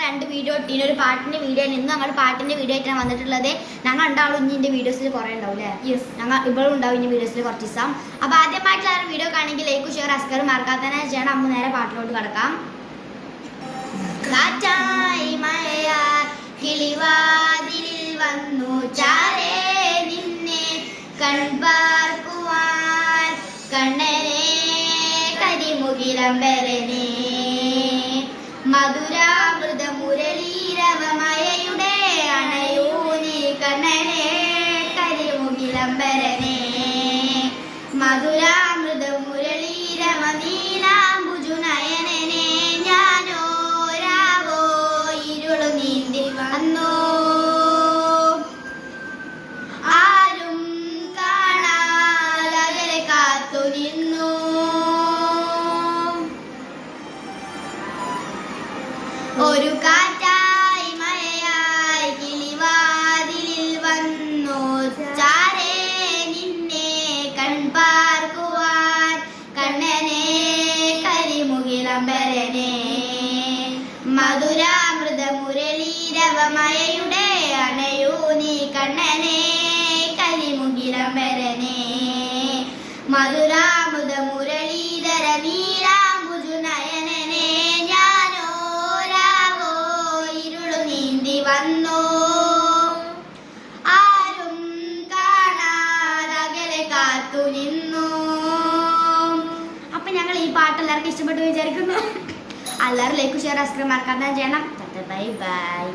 രണ്ട് വീഡിയോ ഇട്ടീന്, ഒരു പാട്ടിന്റെ വീഡിയോ. ഇന്ന് ഞങ്ങൾ പാട്ടിന്റെ വീഡിയോ ആയിട്ടാണ് വന്നിട്ടുള്ളത്. ഞങ്ങൾ ഉണ്ടാവും ഇനി എന്റെ വീഡിയോസിൽ കുറെ ഉണ്ടാവും അല്ലേ? യെസ്, ഞങ്ങൾ ഇപ്പോഴും ഉണ്ടാവും ഇനി വീഡിയോസിൽ കുറച്ച് ദിവസം. അപ്പൊ ആദ്യമായിട്ടുള്ള വീഡിയോ കാണെങ്കിൽ ലൈക്ക് ഷെയർ അസ്കർ മറക്കാത്തന്നെ ചെയ്യണം. അമ്മ നേരെ പാട്ടിലോട്ട് കിടക്കാം. കാറ്റായി മഴയാൽ കിളിവാതിലിൽ വന്നു ചാരേ നിന്നെ കൺപാർക്കുവാൻ കണ്ണനെ കരിമുകിലമ്പരനെ മധുരാമൃത മുരളീരവമയയുടെ അണയൂനി കണ്ണനെ കരിമുകിലമ്പരനെ മധുരാമൃത മുരളീരവ നീലാംബുജുനയനനെ ഞാനോ രാവോ ഇരുളു നീന്തി വന്നു ആരും കാണാതെ കാത്തു നിന്നു ഒരു കാറ്റായി മഴയായി കിളിവാതിലിൽ വന്നു ചാരേ നിന്നെ കൺപാർക്കുവാൻ കണ്ണനെ കരിമുകിലമ്പരനെ മധുരാമൃത മുരളീരവമയയുടെ അണയൂനി കണ്ണനെ കരിമുകിലമ്പരനെ മധുരാമൃത മുരളീധര നീലാംബുജുനയനനെ ഞാനോ രാവോ ഇരുളു നീന്തി വന്നു ആരും കാണാതെ കാത്തു നിന്നു. അപ്പൊ ഞങ്ങൾ ഈ പാട്ട് എല്ലാവർക്കും ഇഷ്ടപ്പെട്ടു വിചാരിക്കുന്നു. എല്ലാവരും ലൈക്ക് ഷെയർ സബ്സ്ക്രൈബ് മറക്കാതെ ചെയ്യണം. Bye bye.